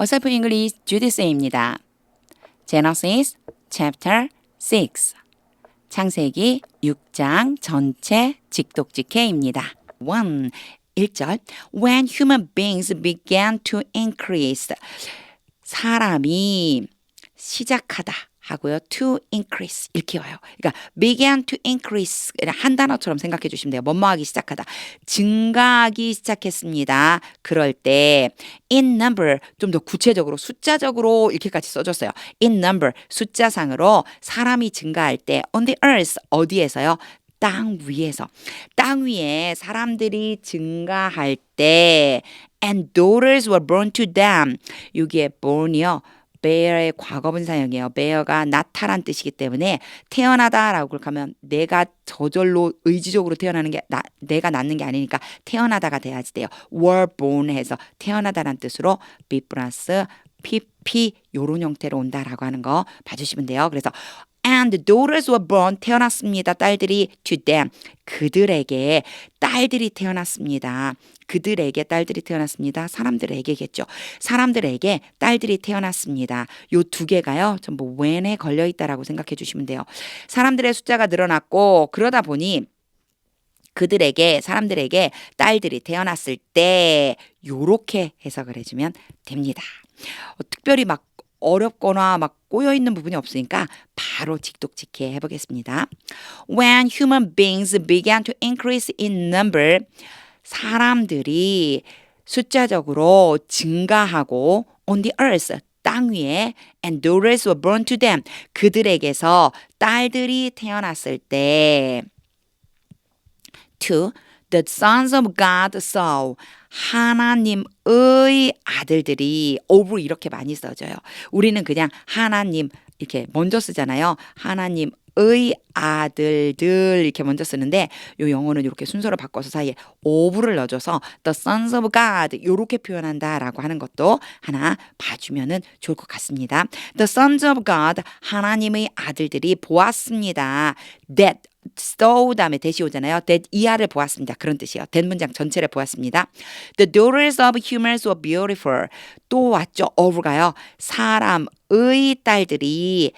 어설픈 잉글리시 주디스입니다. Genesis chapter 6 창세기 6장 전체 직독직해입니다. 1절 When human beings began to increase 사람이 시작하다 하고요. to increase 이렇게 와요. 그러니까 began to increase 한 단어처럼 생각해 주시면 돼요. 뭐뭐하기 시작하다. 증가하기 시작했습니다. 그럴 때 in number 좀 더 구체적으로 숫자적으로 이렇게까지 써줬어요. in number 숫자상으로 사람이 증가할 때 on the earth 어디에서요? 땅 위에서. 땅 위에 사람들이 증가할 때 and daughters were born to them. 여기에 born이요. bear의 과거분사형이에요. bear가 낳다란 뜻이기 때문에 태어나다라고 하면 내가 저절로 의지적으로 태어나는 게 내가 낳는 게 아니니까 태어나다가 돼야지 돼요. were born 해서 태어나다란 뜻으로 be 플러스 pp 요런 형태로 온다라고 하는 거 봐주시면 돼요. 그래서 and daughters were born 태어났습니다. 딸들이 to them 그들에게 딸들이 태어났습니다. 그들에게 딸들이 태어났습니다. 사람들에게겠죠. 사람들에게 딸들이 태어났습니다. 요 두 개가요. 전부 when에 걸려 있다라고 생각해 주시면 돼요. 사람들의 숫자가 늘어났고 그러다 보니 그들에게 사람들에게 딸들이 태어났을 때 요렇게 해석을 해주면 됩니다. 특별히 막 어렵거나 막 꼬여있는 부분이 없으니까 바로 직독직해 해보겠습니다. When human beings began to increase in number 사람들이 숫자적으로 증가하고 on the earth 땅 위에 and daughters were born to them 그들에게서 딸들이 태어났을 때 to the sons of God saw 하나님의 아들들이 over 이렇게 많이 써져요. 우리는 그냥 하나님 이렇게 먼저 쓰잖아요. 하나님의 아들들 이렇게 먼저 쓰는데 요 영어는 이렇게 순서를 바꿔서 사이에 over를 넣어줘서 the sons of God 이렇게 표현한다라고 하는 것도 하나 봐주면은 좋을 것 같습니다. The sons of God 하나님의 아들들이 보았습니다. That so 다음에 대시 오잖아요. that 이하를 보았습니다. 그런 뜻이에요. that 문장 전체를 보았습니다. The daughters of humans were beautiful. 또 왔죠. over가요. 사람의 딸들이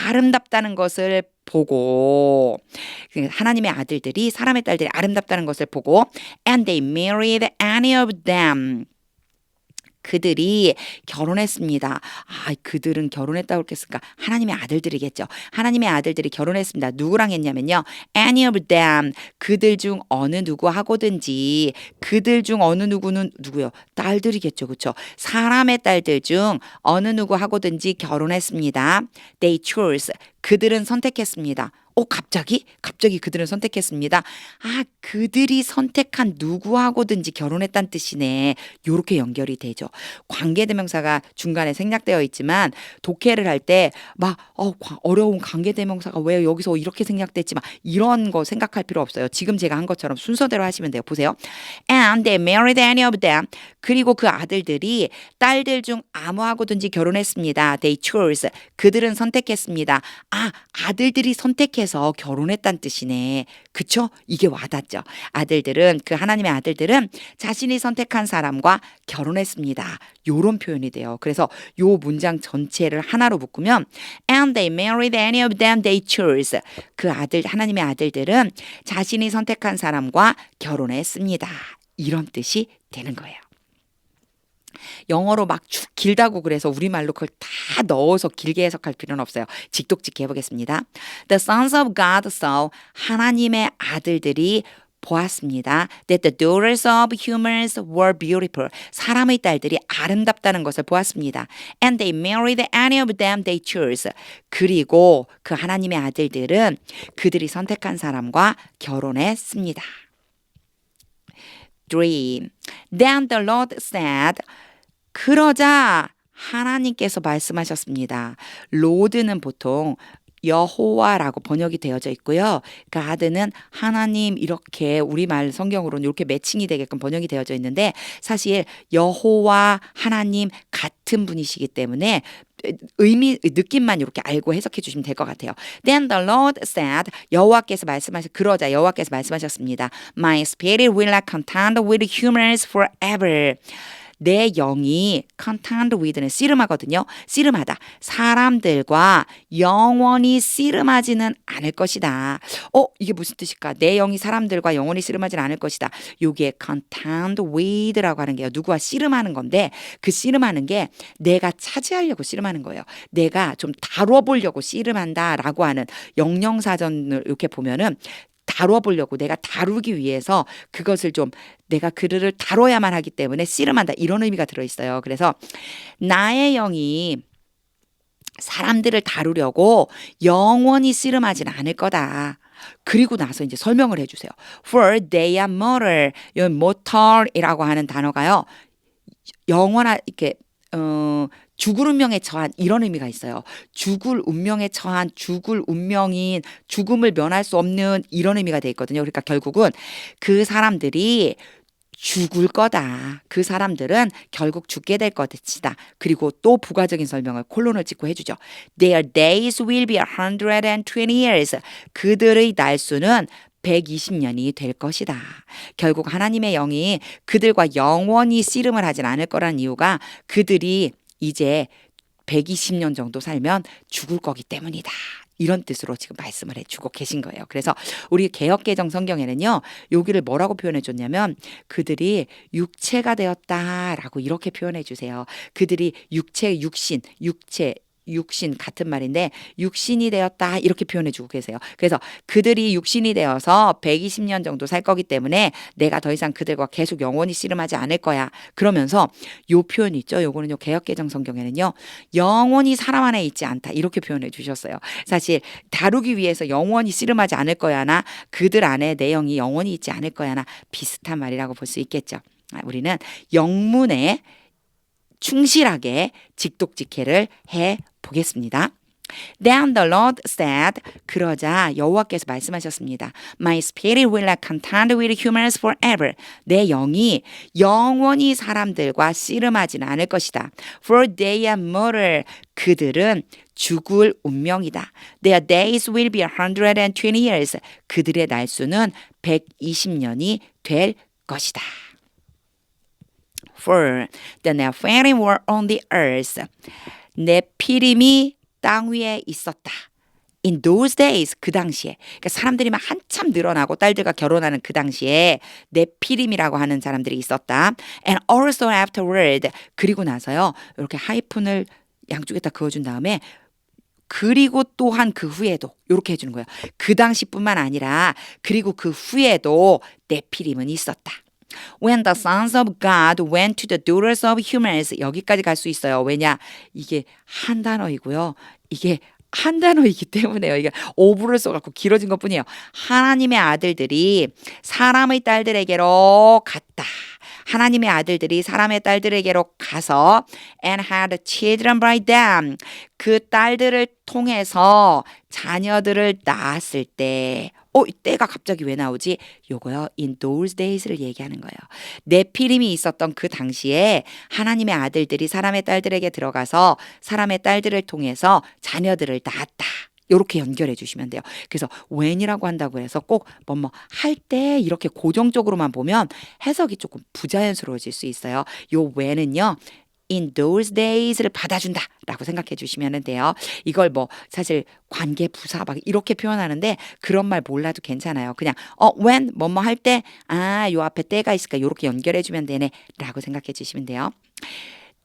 아름답다는 것을 보고 하나님의 아들들이 사람의 딸들이 아름답다는 것을 보고 and they married any of them. 그들이 결혼했습니다. 그들은 결혼했다고 했으니까 하나님의 아들들이겠죠. 하나님의 아들들이 결혼했습니다. 누구랑 했냐면요. Any of them. 그들 중 어느 누구하고든지 그들 중 어느 누구는 누구요? 딸들이겠죠. 그렇죠? 사람의 딸들 중 어느 누구하고든지 결혼했습니다. They chose. 그들은 선택했습니다. 갑자기 그들은 선택했습니다. 그들이 선택한 누구하고든지 결혼했다는 뜻이네. 요렇게 연결이 되죠. 관계대명사가 중간에 생략되어 있지만 독해를 할 때 막 어려운 관계대명사가 왜 여기서 이렇게 생략됐지 막 이런 거 생각할 필요 없어요. 지금 제가 한 것처럼 순서대로 하시면 돼요. 보세요. And they married any of them. 그리고 그 아들들이 딸들 중 아무하고든지 결혼했습니다. They chose. 그들은 선택했습니다. 아들들이 선택해서 결혼했다는 뜻이네. 그쵸? 이게 와닿죠. 아들들은 그 하나님의 아들들은 자신이 선택한 사람과 결혼했습니다. 요런 표현이 돼요. 그래서 요 문장 전체를 하나로 묶으면 and they married any of them they chose. 그 아들 하나님의 아들들은 자신이 선택한 사람과 결혼했습니다. 이런 뜻이 되는 거예요. 영어로 막 쭉 길다고 그래서 우리말로 그걸 다 넣어서 길게 해석할 필요는 없어요. 직독직해 해보겠습니다. The sons of God saw 하나님의 아들들이 보았습니다. That the daughters of humans were beautiful. 사람의 딸들이 아름답다는 것을 보았습니다. And they married any of them they chose. 그리고 그 하나님의 아들들은 그들이 선택한 사람과 결혼했습니다. 3. Then the Lord said 그러자 하나님께서 말씀하셨습니다. 로드는 보통 여호와라고 번역이 되어져 있고요. 가드는 하나님 이렇게 우리말 성경으로는 이렇게 매칭이 되게끔 번역이 되어져 있는데 사실 여호와 하나님 같은 분이시기 때문에 느낌만 이렇게 알고 해석해 주시면 될 것 같아요. Then the Lord said 여호와께서 그러자 여호와께서 말씀하셨습니다. My spirit will not contend with humans forever. 내 영이 contend with는 씨름하거든요. 씨름하다. 사람들과 영원히 씨름하지는 않을 것이다. 이게 무슨 뜻일까? 내 영이 사람들과 영원히 씨름하지는 않을 것이다. 요게 contend with라고 하는 게요. 누구와 씨름하는 건데 그 씨름하는 게 내가 차지하려고 씨름하는 거예요. 내가 좀 다뤄보려고 씨름한다라고 하는 영영사전을 이렇게 보면은 다뤄보려고 내가 다루기 위해서 그것을 좀 내가 그를 다뤄야만 하기 때문에 씨름한다 이런 의미가 들어있어요. 그래서 나의 영이 사람들을 다루려고 영원히 씨름하지는 않을 거다. 그리고 나서 이제 설명을 해주세요. For they are mortal. 이 mortal이라고 하는 단어가요. 영원한 이렇게 죽을 운명에 처한 이런 의미가 있어요. 죽을 운명에 처한 죽을 운명인 죽음을 면할 수 없는 이런 의미가 돼 있거든요. 그러니까 결국은 그 사람들이 죽을 거다. 그 사람들은 결국 죽게 될 것이다. 그리고 또 부가적인 설명을 콜론을 찍고 해주죠. Their days will be 120 years. 그들의 날수는 120년이 될 것이다. 결국 하나님의 영이 그들과 영원히 씨름을 하진 않을 거라는 이유가 그들이 이제 120년 정도 살면 죽을 거기 때문이다. 이런 뜻으로 지금 말씀을 해주고 계신 거예요. 그래서 우리 개역개정 성경에는요. 여기를 뭐라고 표현해 줬냐면 그들이 육체가 되었다라고 이렇게 표현해 주세요. 그들이 육신 같은 말인데 육신이 되었다 이렇게 표현해 주고 계세요. 그래서 그들이 육신이 되어서 120년 정도 살 거기 때문에 내가 더 이상 그들과 계속 영원히 씨름하지 않을 거야. 그러면서 요 표현이 있죠. 요거는요. 개역개정 성경에는요. 영원히 사람 안에 있지 않다 이렇게 표현해 주셨어요. 사실 다루기 위해서 영원히 씨름하지 않을 거야나 그들 안에 내 영이 영원히 있지 않을 거야나 비슷한 말이라고 볼 수 있겠죠. 우리는 영문에 충실하게 직독직해를 해 보겠습니다. Then the Lord said, 그러자 여호와께서 말씀하셨습니다. My spirit will not contend with humans forever. 내 영이 영원히 사람들과 씨름하지는 않을 것이다. For they are mortal. 그들은 죽을 운명이다. Their days will be 120 years. 그들의 날수는 120년이 될 것이다. For the Nephilim were on the earth. 네피림이 땅 위에 있었다. In those days, 그 당시에. 그러니까 사람들이 막 한참 늘어나고 딸들과 결혼하는 그 당시에 네피림이라고 하는 사람들이 있었다. And also afterward. 그리고 나서요. 이렇게 하이픈을 양쪽에다 그어준 다음에 그리고 또한 그 후에도 이렇게 해주는 거예요. 그 당시뿐만 아니라 그리고 그 후에도 네피림은 있었다. When the sons of God went to the daughters of humans 여기까지 갈 수 있어요. 왜냐? 이게 한 단어이고요. 이게 한 단어이기 때문에요. 이게 오브를 써갖고 길어진 것뿐이에요. 하나님의 아들들이 사람의 딸들에게로 갔다. 하나님의 아들들이 사람의 딸들에게로 가서 and had children by them. 그 딸들을 통해서 자녀들을 낳았을 때 때가 갑자기 왜 나오지? 요거요. In those days를 얘기하는 거예요. 네피림이 있었던 그 당시에 하나님의 아들들이 사람의 딸들에게 들어가서 사람의 딸들을 통해서 자녀들을 낳았다. 요렇게 연결해 주시면 돼요. 그래서 when이라고 한다고 해서 꼭 뭐 할 때 이렇게 고정적으로만 보면 해석이 조금 부자연스러워질 수 있어요. 요 when은요. In those days를 받아준다 라고 생각해 주시면 돼요. 이걸 사실 관계 부사 막 이렇게 표현하는데 그런 말 몰라도 괜찮아요. 그냥 when 뭐뭐 할 때 요 앞에 때가 있을까 이렇게 연결해 주면 되네 라고 생각해 주시면 돼요.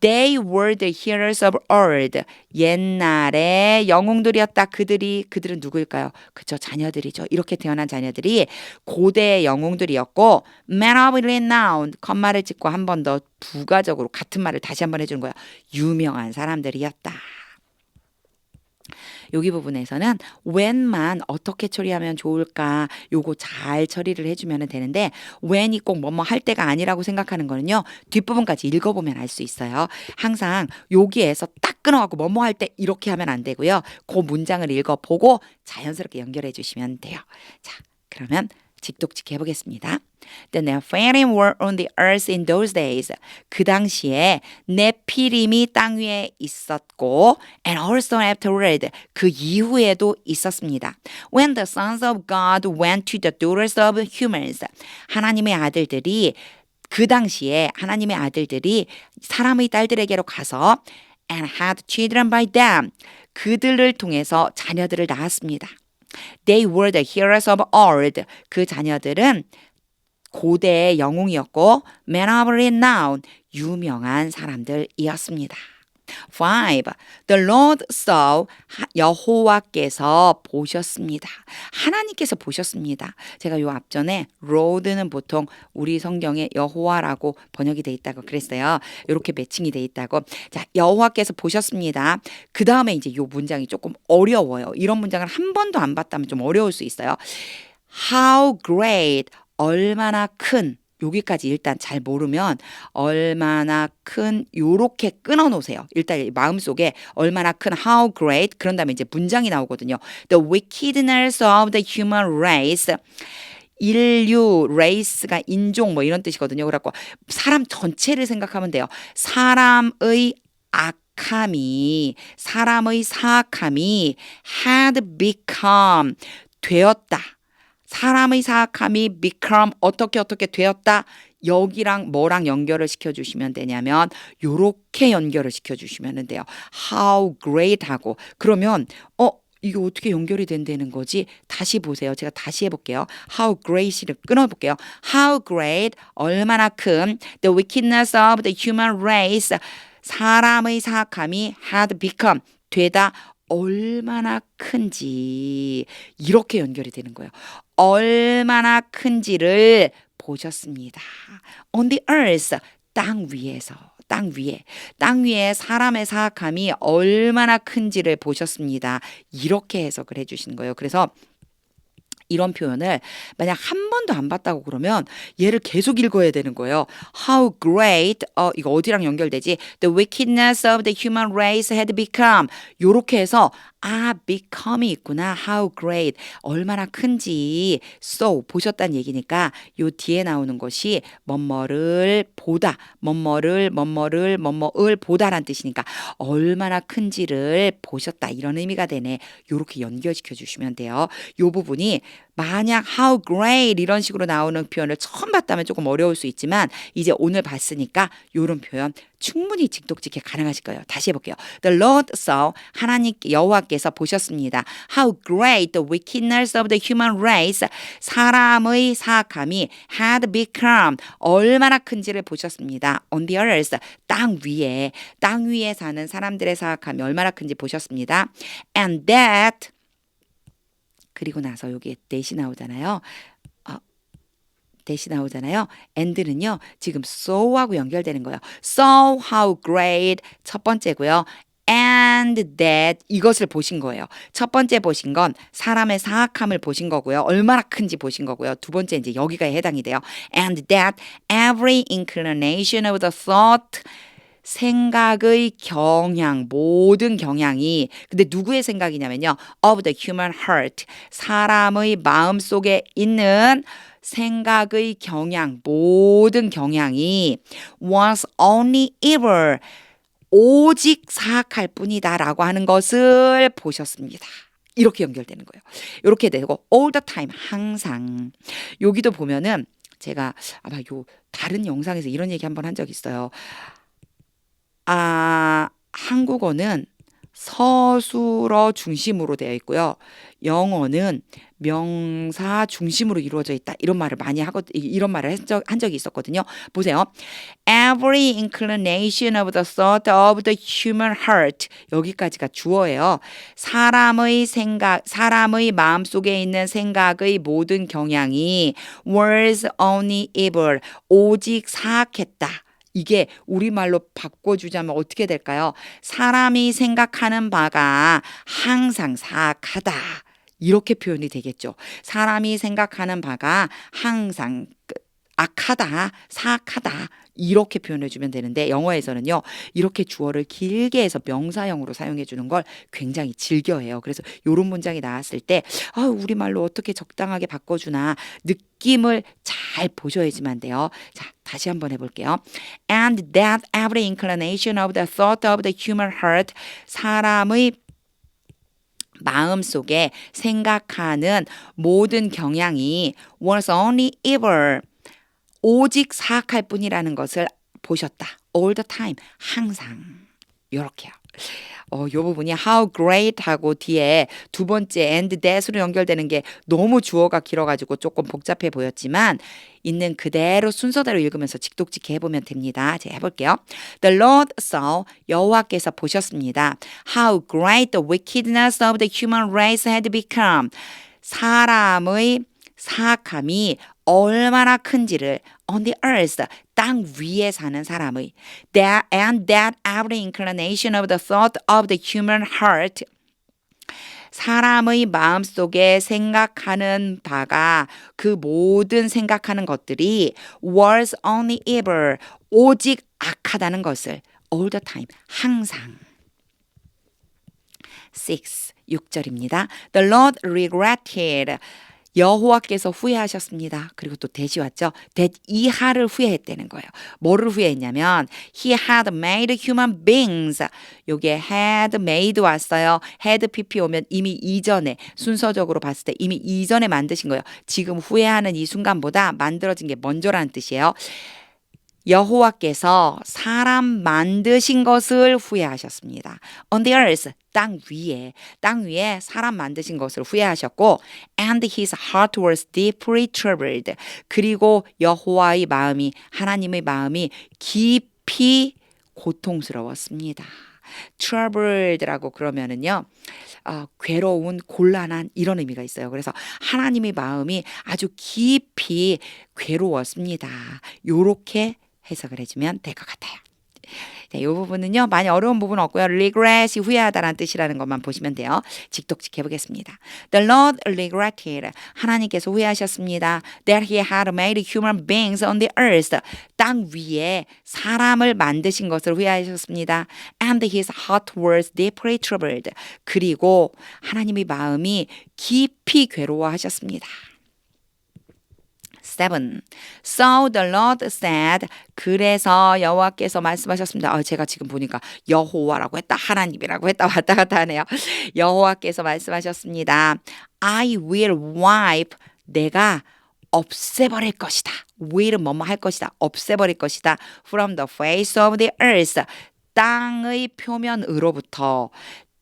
They were the heroes of old. 옛날에 영웅들이었다. 그들은 누구일까요? 그쵸, 자녀들이죠. 이렇게 태어난 자녀들이 고대의 영웅들이었고 men of renown, 컴마를 찍고 한 번 더 부가적으로 같은 말을 다시 한번 해주는 거야. 유명한 사람들이었다. 여기 부분에서는 when만 어떻게 처리하면 좋을까 요거 잘 처리를 해주면 되는데 when이 꼭 뭐뭐 할 때가 아니라고 생각하는 거는요. 뒷부분까지 읽어보면 알 수 있어요. 항상 여기에서 딱 끊어갖고 뭐뭐 할 때 이렇게 하면 안 되고요. 그 문장을 읽어보고 자연스럽게 연결해 주시면 돼요. 자, 그러면 직독직해 보겠습니다. The Nephilim were on the earth in those days. 그 당시에 네피림이 땅 위에 있었고 and also afterward. 그 이후에도 있었습니다. When the sons of God went to the daughters of humans. 하나님의 아들들이 그 당시에 하나님의 아들들이 사람의 딸들에게로 가서 and had children by them. 그들을 통해서 자녀들을 낳았습니다. They were the heroes of old. 그 자녀들은 고대의 영웅이었고 men of renown. 유명한 사람들이었습니다. 5. The Lord saw. 여호와께서 보셨습니다. 하나님께서 보셨습니다. 제가 요 앞전에 Lord는 보통 우리 성경에 여호와라고 번역이 돼 있다고 그랬어요. 이렇게 매칭이 돼 있다고. 자, 여호와께서 보셨습니다. 그 다음에 이제 요 문장이 조금 어려워요. 이런 문장을 한 번도 안 봤다면 좀 어려울 수 있어요. How great. 얼마나 큰. 여기까지 일단 잘 모르면 얼마나 큰 요렇게 끊어 놓으세요. 일단 마음속에 얼마나 큰 how great 그런 다음에 이제 문장이 나오거든요. The wickedness of the human race. 인류, race가 인종 뭐 이런 뜻이거든요. 그래갖고 사람 전체를 생각하면 돼요. 사람의 사람의 사악함이 had become 되었다. 사람의 사악함이 become 어떻게 되었다. 여기랑 뭐랑 연결을 시켜주시면 되냐면 요렇게 연결을 시켜주시면 돼요. How great 하고 그러면 이게 어떻게 연결이 된다는 거지? 다시 보세요. 제가 다시 해볼게요. How great을 끊어볼게요. How great 얼마나 큰 the wickedness of the human race 사람의 사악함이 had become 되다 얼마나 큰지 이렇게 연결이 되는 거예요. 얼마나 큰지를 보셨습니다. On the earth, 땅 위에서, 땅 위에 사람의 사악함이 얼마나 큰지를 보셨습니다. 이렇게 해석을 해주시는 거예요. 그래서 이런 표현을 만약 한 번도 안 봤다고 그러면 얘를 계속 읽어야 되는 거예요. How great, 이거 어디랑 연결되지? The wickedness of the human race had become. 요렇게 해서 become이 있구나. How great, 얼마나 큰지. So, 보셨다는 얘기니까 요 뒤에 나오는 것이 뭐뭐를 보다, 뭐뭐를 보다란 뜻이니까 얼마나 큰지를 보셨다. 이런 의미가 되네. 요렇게 연결시켜 주시면 돼요. 요 부분이 만약 how great 이런 식으로 나오는 표현을 처음 봤다면 조금 어려울 수 있지만 이제 오늘 봤으니까 이런 표현 충분히 직독직해 가능하실 거예요. 다시 해볼게요. The Lord saw. 하나님 여호와께서 보셨습니다. How great the wickedness of the human race. 사람의 사악함이 had become. 얼마나 큰지를 보셨습니다. On the earth. 땅 위에 사는 사람들의 사악함이 얼마나 큰지 보셨습니다. And that 그리고 나서 여기에 that이 나오잖아요. that이 나오잖아요. and는요. 지금 so하고 연결되는 거예요. So how great 첫 번째고요. And that 이것을 보신 거예요. 첫 번째 보신 건 사람의 사악함을 보신 거고요. 얼마나 큰지 보신 거고요. 두 번째 이제 여기가 해당이 돼요. And that every inclination of the thought 생각의 경향, 모든 경향이 근데 누구의 생각이냐면요. of the human heart 사람의 마음속에 있는 생각의 경향, 모든 경향이 was only evil 오직 사악할 뿐이다라고 하는 것을 보셨습니다. 이렇게 연결되는 거예요. 이렇게 되고 all the time 항상 여기도 보면은 제가 아마 요 다른 영상에서 이런 얘기 한번 한 적 있어요. 한국어는 서술어 중심으로 되어 있고요. 영어는 명사 중심으로 이루어져 있다. 이런 말을 많이 이런 말을 한 적이 있었거든요. 보세요. Every inclination of the thought of the human heart. 여기까지가 주어예요. 사람의 마음속에 있는 생각의 모든 경향이 was only evil. 오직 사악했다. 이게 우리말로 바꿔주자면 어떻게 될까요? 사람이 생각하는 바가 항상 사악하다. 이렇게 표현이 되겠죠. 사람이 생각하는 바가 항상 악하다, 사악하다. 이렇게 표현해 주면 되는데 영어에서는요. 이렇게 주어를 길게 해서 명사형으로 사용해 주는 걸 굉장히 즐겨해요. 그래서 이런 문장이 나왔을 때 우리말로 어떻게 적당하게 바꿔주나 느낌을 잘 보셔야지만 돼요. 자, 다시 한번 해볼게요. And that every inclination of the thought of the human heart 사람의 마음속에 생각하는 모든 경향이 was only evil 오직 사악할 뿐이라는 것을 보셨다. all the time, 항상. 요렇게요. 요 부분이 how great 하고 뒤에 두 번째 and that으로 연결되는 게 너무 주어가 길어가지고 조금 복잡해 보였지만 있는 그대로 순서대로 읽으면서 직독직해 해보면 됩니다. 제가 해볼게요. The Lord saw, 여호와께서 보셨습니다. How great the wickedness of the human race had become. 사람의 사악함이 얼마나 큰지를 on the earth, 땅 위에 사는 사람의 and that every inclination of the thought of the human heart 사람의 마음속에 생각하는 바가 그 모든 생각하는 것들이 was only evil, 오직 악하다는 것을 all the time, 항상. 6절입니다. The Lord regretted, 여호와께서 후회하셨습니다. 그리고 또 that이 왔죠. that 이하를 후회했다는 거예요. 뭐를 후회했냐면 he had made human beings. 요게 had made 왔어요. had pp 오면 이미 이전에 순서적으로 봤을 때 이미 이전에 만드신 거예요. 지금 후회하는 이 순간보다 만들어진 게 먼저라는 뜻이에요. 여호와께서 사람 만드신 것을 후회하셨습니다. On the earth, 땅 위에 사람 만드신 것을 후회하셨고 and his heart was deeply troubled. 그리고 여호와의 마음이, 하나님의 마음이 깊이 고통스러웠습니다. troubled라고 그러면은요, 괴로운, 곤란한 이런 의미가 있어요. 그래서 하나님의 마음이 아주 깊이 괴로웠습니다. 요렇게 해석을 해주면 될 것 같아요. 네, 이 부분은요, 많이 어려운 부분은 없고요. regret이 후회하다라는 뜻이라는 것만 보시면 돼요. 직독직 해보겠습니다. The Lord regretted, 하나님께서 후회하셨습니다. That he had made human beings on the earth, 땅 위에 사람을 만드신 것을 후회하셨습니다. And his heart was deeply troubled, 그리고 하나님의 마음이 깊이 괴로워하셨습니다. 7. So the Lord said, 그래서 여호와께서 말씀하셨습니다. 제가 지금 보니까 여호와라고 했다, 하나님이라고 했다, 왔다 갔다 하네요. 여호와께서 말씀하셨습니다. I will wipe, 내가 없애버릴 것이다. will은 뭐뭐 할 것이다. 없애버릴 것이다. From the face of the earth, 땅의 표면으로부터.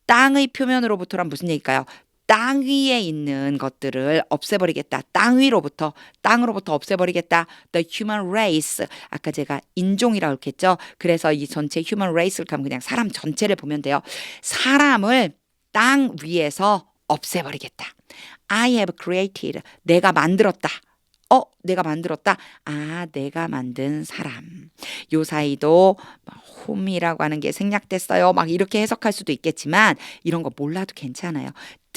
땅의 표면으로부터란 무슨 얘기일까요? 땅 위에 있는 것들을 없애버리겠다. 땅으로부터 없애버리겠다. The human race. 아까 제가 인종이라고 했겠죠. 그래서 이 전체 human race를 가면 그냥 사람 전체를 보면 돼요. 사람을 땅 위에서 없애버리겠다. I have created. 내가 만들었다. 내가 만들었다. 내가 만든 사람. 요 사이도 whom이라고 하는 게 생략됐어요. 막 이렇게 해석할 수도 있겠지만 이런 거 몰라도 괜찮아요.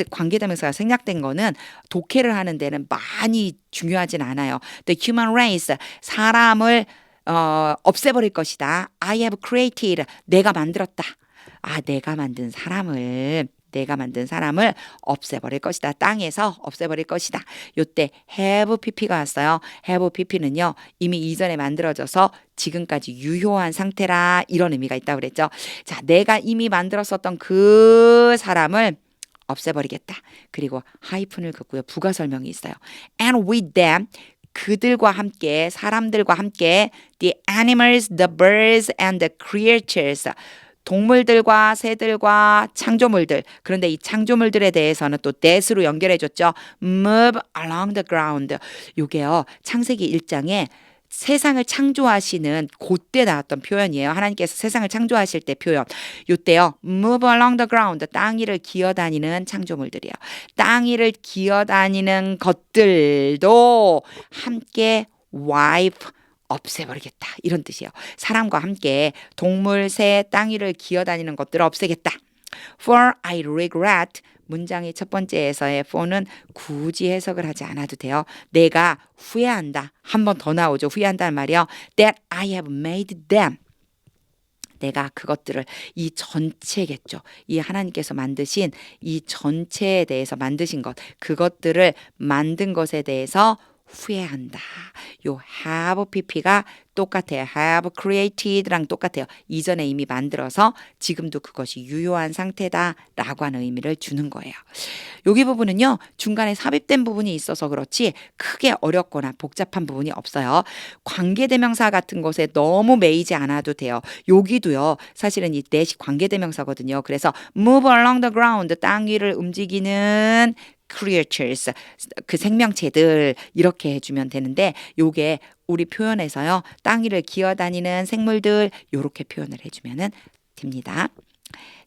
관계대명사가 생략된 거는 독해를 하는 데는 많이 중요하진 않아요. The human race, 사람을 없애버릴 것이다. I have created, 내가 만들었다. 내가 만든 사람을 없애버릴 것이다. 땅에서 없애버릴 것이다. 요때 have pp가 왔어요. have pp는요, 이미 이전에 만들어져서 지금까지 유효한 상태라 이런 의미가 있다고 그랬죠. 자, 내가 이미 만들었었던 그 사람을 없애버리겠다. 그리고 하이픈을 긋고요. 부가 설명이 있어요. And with them, 그들과 함께, 사람들과 함께, the animals, the birds, and the creatures, 동물들과 새들과 창조물들. 그런데 이 창조물들에 대해서는 또 that으로 연결해줬죠. move along the ground. 요게요, 창세기 1장에 세상을 창조하시는 그때 나왔던 표현이에요. 하나님께서 세상을 창조하실 때 표현. 요때요, move along the ground. 땅 위를 기어다니는 창조물들이에요. 땅 위를 기어다니는 것들도 함께 wipe, 없애버리겠다. 이런 뜻이에요. 사람과 함께 동물, 새, 땅 위를 기어다니는 것들을 없애겠다. For I regret, 문장의 첫 번째에서의 for는 굳이 해석을 하지 않아도 돼요. 내가 후회한다. 한 번 더 나오죠. 후회한다는 말이요. That I have made them. 내가 그것들을, 이 전체겠죠. 이 하나님께서 만드신 이 전체에 대해서 만드신 것, 그것들을 만든 것에 대해서 후회한다. 요 have pp가 똑같아요. have created랑 똑같아요. 이전에 이미 만들어서 지금도 그것이 유효한 상태다라고 하는 의미를 주는 거예요. 여기 부분은요. 중간에 삽입된 부분이 있어서 그렇지 크게 어렵거나 복잡한 부분이 없어요. 관계대명사 같은 것에 너무 매이지 않아도 돼요. 여기도요. 사실은 이 that이 관계대명사거든요. 그래서 move along the ground, 땅 위를 움직이는 creatures, 그 생명체들 이렇게 해주면 되는데 요게 우리 표현에서요. 땅 위를 기어다니는 생물들 이렇게 표현을 해주면 됩니다.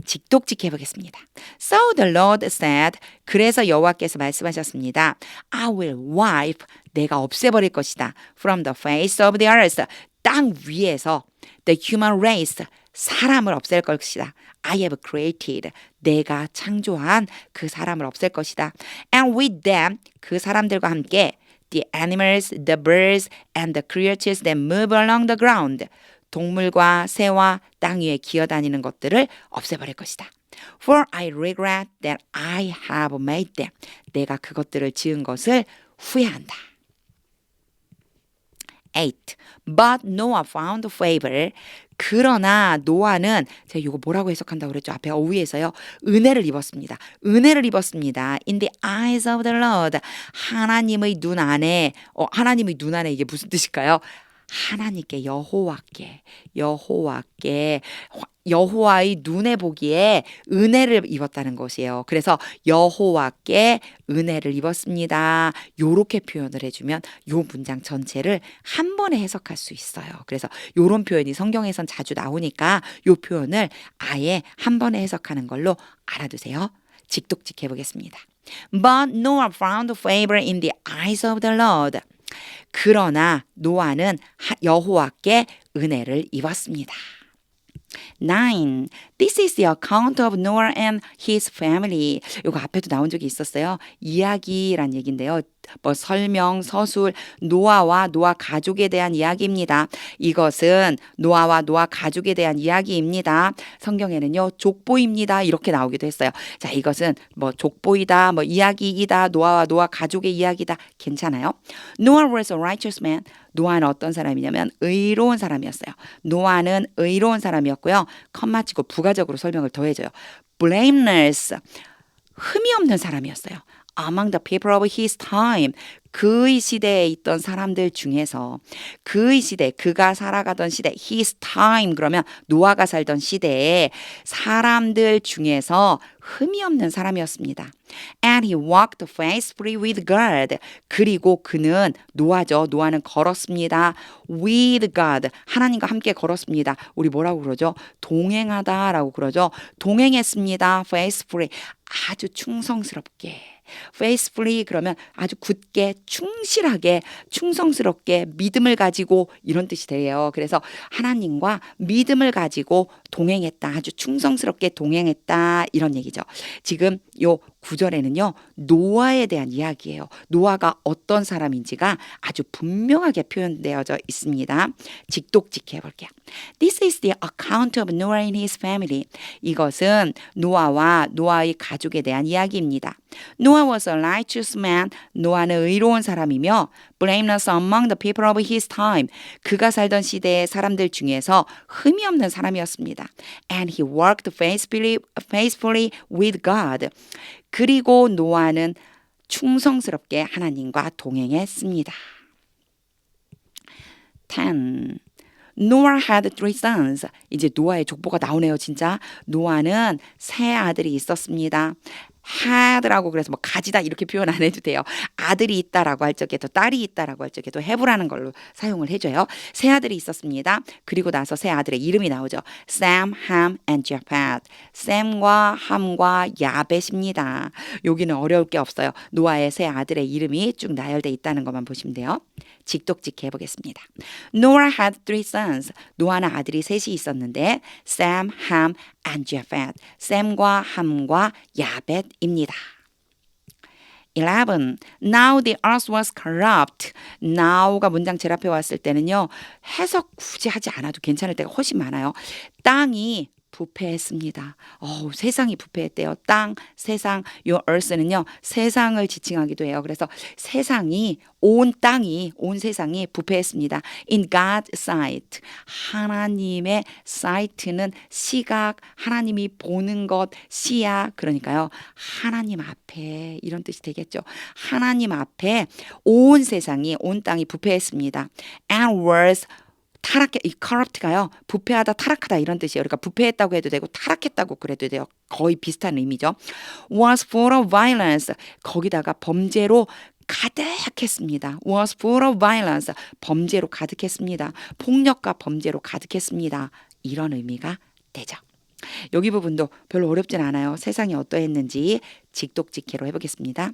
직독직 해보겠습니다. So the Lord said, 그래서 여호와께서 말씀하셨습니다. I will wipe, 내가 없애버릴 것이다. From the face of the earth, 땅 위에서 the human race, 사람을 없앨 것이다. I have created, 내가 창조한 그 사람을 없앨 것이다. And with them, 그 사람들과 함께 the animals, the birds, and the creatures that move along the ground, 동물과 새와 땅 위에 기어다니는 것들을 없애버릴 것이다. For I regret that I have made them. 내가 그것들을 지은 것을 후회한다. 8. But Noah found favor. 그러나 노아는 제가 이거 뭐라고 해석한다고 그랬죠? 앞에 어휘에서요. 은혜를 입었습니다. 은혜를 입었습니다. In the eyes of the Lord. 하나님의 눈 안에 하나님의 눈 안에 이게 무슨 뜻일까요? 하나님께 여호와의 눈에 보기에 은혜를 입었다는 것이에요. 그래서 여호와께 은혜를 입었습니다. 요렇게 표현을 해주면 요 문장 전체를 한 번에 해석할 수 있어요. 그래서 요런 표현이 성경에선 자주 나오니까 요 표현을 아예 한 번에 해석하는 걸로 알아두세요. 직독직 해보겠습니다. But Noah found favor in the eyes of the Lord. 그러나 노아는 여호와께 은혜를 입었습니다. 9. This is the account of Noah and his family. 이거 앞에도 나온 적이 있었어요. 이야기란 얘기인데요. 설명, 서술, 노아와 노아 가족에 대한 이야기입니다. 이것은 노아와 노아 가족에 대한 이야기입니다. 성경에는요, 족보입니다. 이렇게 나오기도 했어요. 자, 이것은 족보이다, 이야기이다, 노아와 노아 가족의 이야기다. 괜찮아요. Noah was a righteous man. 노아는 어떤 사람이냐면 의로운 사람이었어요. 노아는 의로운 사람이었고요. 컴마 치고 부가적으로 설명을 더해줘요. blameless, 흠이 없는 사람이었어요. Among the people of his time, 그의 시대에 있던 사람들 중에서 그의 시대, 그가 살아가던 시대, his time 그러면 노아가 살던 시대에 사람들 중에서 흠이 없는 사람이었습니다. And he walked faithfully with God. 그리고 그는 노아는 걸었습니다. With God. 하나님과 함께 걸었습니다. 우리 뭐라고 그러죠? 동행하다라고 그러죠. 동행했습니다. faithfully. 아주 충성스럽게. faithfully 그러면 아주 굳게 충실하게 충성스럽게 믿음을 가지고 이런 뜻이 돼요. 그래서 하나님과 믿음을 가지고 동행했다. 아주 충성스럽게 동행했다. 이런 얘기죠. 지금 요 구절에는요. 노아에 대한 이야기예요. 노아가 어떤 사람인지가 아주 분명하게 표현되어져 있습니다. 직독직해 볼게요. This is the account of Noah and his family. 이것은 노아와 노아의 가족에 대한 이야기입니다. Noah was a righteous man. 노아는 의로운 사람이며 blameless among the people of his time. 그가 살던 시대의 사람들 중에서 흠이 없는 사람이었습니다. And he worked faithfully with God. 그리고 노아는 충성스럽게 하나님과 동행했습니다. 10. Noah had 3 sons. 이제 노아의 족보가 나오네요, 진짜. 노아는 세 아들이 있었습니다. had라고 그래서 가지다 이렇게 표현 안 해도 돼요. 아들이 있다라고 할 적에도 딸이 있다라고 할 적에도 have라는 걸로 사용을 해줘요. 세 아들이 있었습니다. 그리고 나서 세 아들의 이름이 나오죠. Sam, Ham, and Japheth. 샘과 함과 야벳입니다. 여기는 어려울 게 없어요. 노아의 세 아들의 이름이 쭉 나열돼 있다는 것만 보시면 돼요. 직독직 해보겠습니다. Noah had 3 sons. 노아는 아들이 셋이 있었는데 Sam, Ham, and Japheth. 샘과 함과 야벳입니다. 11. Now the earth was corrupt. Now가 문장 제일 앞에 왔을 때는요. 해석 굳이 하지 않아도 괜찮을 때가 훨씬 많아요. 땅이 부패했습니다. 세상이 부패했대요. 땅, 세상, 요 earth는요, 세상을 지칭하기도 해요. 그래서 세상이, 온 땅이, 온 세상이 부패했습니다. In God's sight. 하나님의 sight는 시각, 하나님이 보는 것, 시야. 그러니까요, 하나님 앞에, 이런 뜻이 되겠죠. 하나님 앞에 온 세상이, 온 땅이 부패했습니다. And was 타락해, 이 corrupt가요, 부패하다, 타락하다 이런 뜻이에요. 그러니까 부패했다고 해도 되고 타락했다고 그래도 돼요. 거의 비슷한 의미죠. Was full of violence. 거기다가 범죄로 가득했습니다. Was full of violence. 범죄로 가득했습니다. 폭력과 범죄로 가득했습니다. 이런 의미가 되죠. 여기 부분도 별로 어렵진 않아요. 세상이 어떠했는지 직독직해로 해보겠습니다.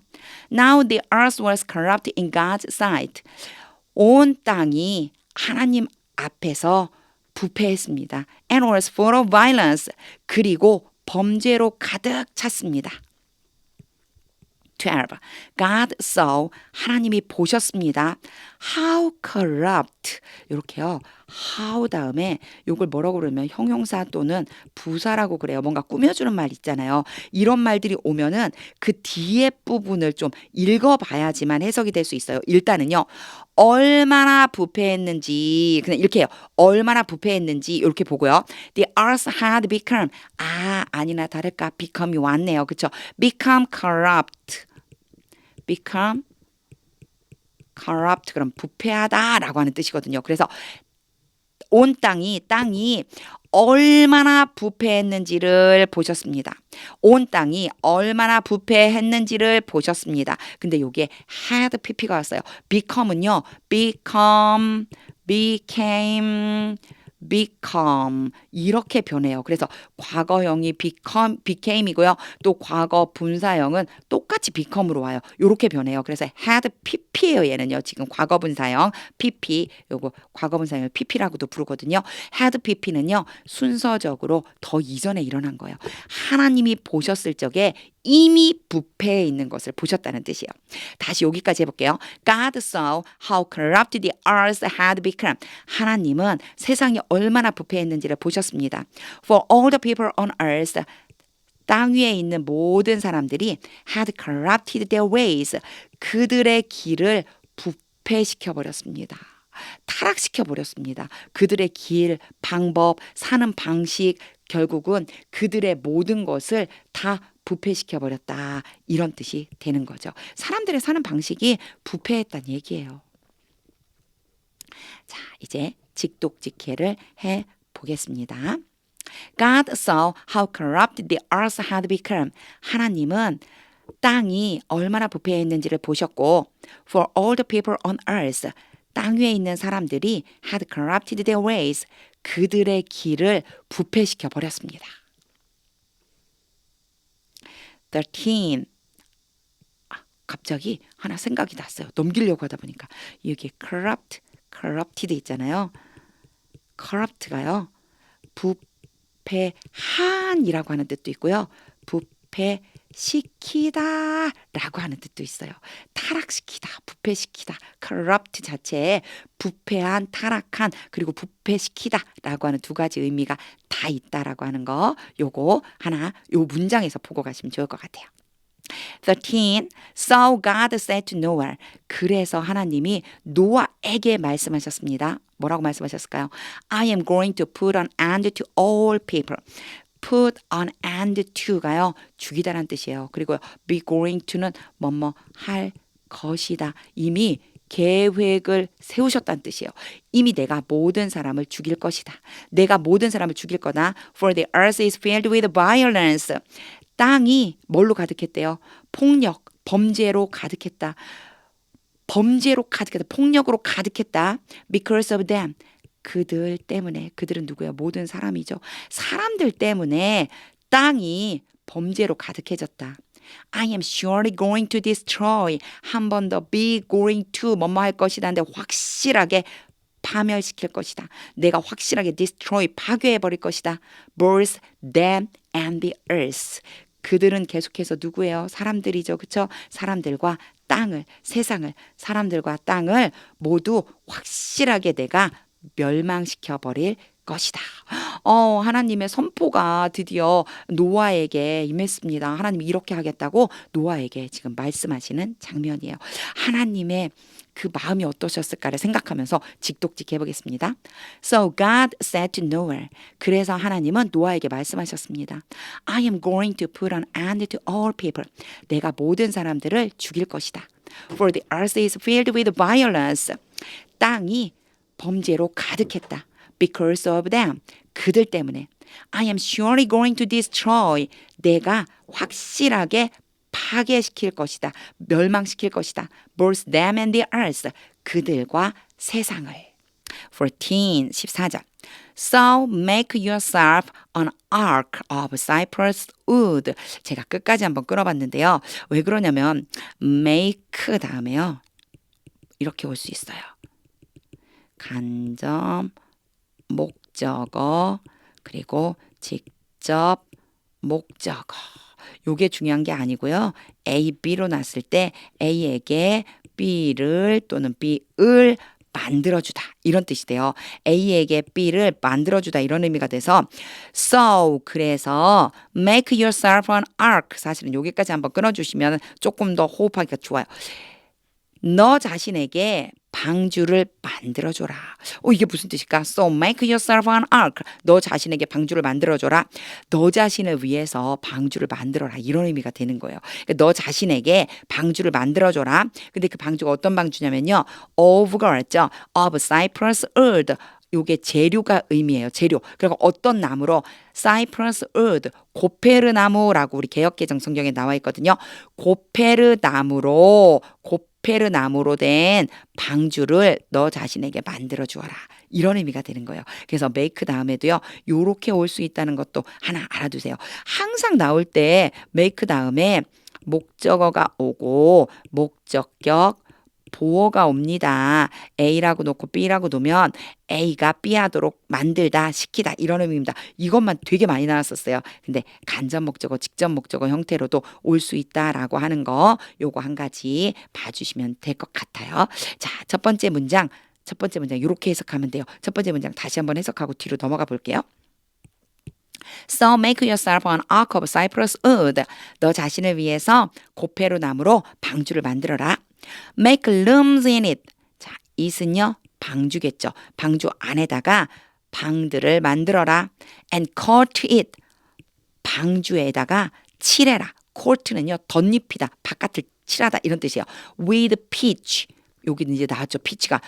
Now the earth was corrupt in God's sight. 온 땅이 하나님 앞에서 부패했습니다. And was full of violence. 그리고 범죄로 가득 찼습니다. 12. God saw. 하나님이 보셨습니다. How corrupt. 이렇게요. how 다음에 이걸 뭐라고 그러면 형용사 또는 부사라고 그래요. 뭔가 꾸며주는 말 있잖아요. 이런 말들이 오면은 그 뒤에 부분을 좀 읽어봐야지만 해석이 될 수 있어요. 일단은요. 얼마나 부패했는지 그냥 이렇게 해요. 얼마나 부패했는지 이렇게 보고요. The earth had become. 아니나 다를까 become이 왔네요. 그렇죠? become corrupt. become corrupt. 그럼 부패하다라고 하는 뜻이거든요. 그래서 온 땅이 얼마나 부패했는지를 보셨습니다. 온 땅이 얼마나 부패했는지를 보셨습니다. 근데 요게 had pp가 왔어요. become은요. become, became, 이렇게 변해요. 그래서 과거형이 became이고요. 또 과거 분사형은 똑같이 become으로 와요. 이렇게 변해요. 그래서 had pp예요. 얘는요. 지금 과거 분사형 pp, 요거 과거 분사형을 pp라고도 부르거든요. had pp는요. 순서적으로 더 이전에 일어난 거예요. 하나님이 보셨을 적에 이미 부패해 있는 것을 보셨다는 뜻이에요. 다시 여기까지 해볼게요. God saw how corrupt the earth had become. 하나님은 세상이 얼마나 부패했는지를 보셨습니다. For all the people on earth. 땅 위에 있는 모든 사람들이 had corrupted their ways. 그들의 길을 부패시켜버렸습니다. 타락시켜버렸습니다. 그들의 길, 방법, 사는 방식, 결국은 그들의 모든 것을 다 부패시켜버렸다. 이런 뜻이 되는 거죠. 사람들의 사는 방식이 부패했다는 얘기예요. 자, 이제 직독직해를 해보겠습니다. God saw how corrupt the earth had become. 하나님은 땅이 얼마나 부패했는지를 보셨고 For all the people on earth. 땅 위에 있는 사람들이 had corrupted their ways. 그들의 길을 부패시켜 버렸습니다. 13. 갑자기 하나 생각이 났어요. 넘기려고 하다 보니까 여기 corrupted 있잖아요. corrupt가요. 부패한이라고 하는 뜻도 있고요. 부패시키다라고 하는 뜻도 있어요. 타락시키다, 부패시키다. corrupt 자체에 부패한, 타락한, 그리고 부패시키다라고 하는 두 가지 의미가 다 있다라고 하는 거. 요거 하나 요 문장에서 보고 가시면 좋을 것 같아요. 13. So God said to Noah. 그래서 하나님이 노아에게 말씀하셨습니다. 뭐라고 말씀하셨을까요? I am going to put an end to all people. put an end to가요. 죽이다라는 뜻이에요. 그리고 be going to는 뭐뭐 할 것이다. 이미 계획을 세우셨다는 뜻이에요. 이미 내가 모든 사람을 죽일 것이다. 내가 모든 사람을 죽일 거다. For the earth is filled with violence. 땅이 뭘로 가득했대요? 폭력, 범죄로 가득했다. 범죄로 가득했다. 폭력으로 가득했다. Because of them. 그들 때문에. 그들은 누구예요? 모든 사람이죠. 사람들 때문에 땅이 범죄로 가득해졌다. I am surely going to destroy. 한 번 더 be going to 뭐뭐 할 것이다. 근데 확실하게 파멸시킬 것이다. 내가 확실하게 destroy 파괴해버릴 것이다. Both them and the earth. 그들은 계속해서 누구예요? 사람들이죠. 그렇죠? 사람들과 땅을, 세상을, 사람들과 땅을 모두 확실하게 내가 멸망시켜버릴 것이다. 하나님의 선포가 드디어 노아에게 임했습니다. 하나님이 이렇게 하겠다고 노아에게 지금 말씀하시는 장면이에요. 하나님의 그 마음이 어떠셨을까를 생각하면서 직독직 해보겠습니다. So God said to Noah. 그래서 하나님은 노아에게 말씀하셨습니다. I am going to put an end to all people. 내가 모든 사람들을 죽일 것이다. For the earth is filled with violence. 땅이 범죄로 가득했다. Because of them. 그들 때문에. I am surely going to destroy. 내가 확실하게 파괴시킬 것이다. 멸망시킬 것이다. Both them and the earth. 그들과 세상을. 14절. So make yourself an ark of cypress wood. 제가 끝까지 한번 끌어봤는데요. 왜 그러냐면 make 다음에요. 이렇게 올 수 있어요. 간접, 목적어, 그리고 직접 목적어. 요게 중요한 게 아니고요. A, B로 났을 때 A에게 B를 또는 B을 만들어주다 이런 뜻이 돼요. A에게 B를 만들어주다 이런 의미가 돼서 So 그래서 make yourself an ark 사실은 여기까지 한번 끊어주시면 조금 더 호흡하기가 좋아요. 너 자신에게 방주를 만들어줘라. 이게 무슨 뜻일까? So make yourself an ark. 너 자신에게 방주를 만들어줘라. 너 자신을 위해서 방주를 만들어라. 이런 의미가 되는 거예요. 그러니까 너 자신에게 방주를 만들어줘라. 근데 그 방주가 어떤 방주냐면요. of가 왔죠. of cypress wood. 요게 재료가 의미해요. 재료. 그리고 어떤 나무로 cypress wood, 고페르 나무라고 우리 개역개정 성경에 나와 있거든요. 고페르 나무로 된 방주를 너 자신에게 만들어 주어라. 이런 의미가 되는 거예요. 그래서 make 다음에도요. 요렇게 올 수 있다는 것도 하나 알아두세요. 항상 나올 때 make 다음에 목적어가 오고 목적격 보어가 옵니다. A라고 놓고 B라고 놓으면 A가 B 하도록 만들다, 시키다 이런 의미입니다. 이것만 되게 많이 나왔었어요. 근데 간접 목적어, 직접 목적어 형태로도 올 수 있다라고 하는 거 요거 한 가지 봐주시면 될 것 같아요. 자, 첫 번째 문장 이렇게 해석하면 돼요. 첫 번째 문장 다시 한번 해석하고 뒤로 넘어가 볼게요. So make yourself an ark of cypress wood. 너 자신을 위해서 고페루 나무로 방주를 만들어라. Make rooms in it. 자, it은요 방주겠죠. 방주 안에다가 방들을 만들어라. And coat it. 방주에다가 칠해라. coat는요 덧입히다, 바깥을 칠하다 이런 뜻이에요. With pitch. 여기는 이제 나왔죠. 피치가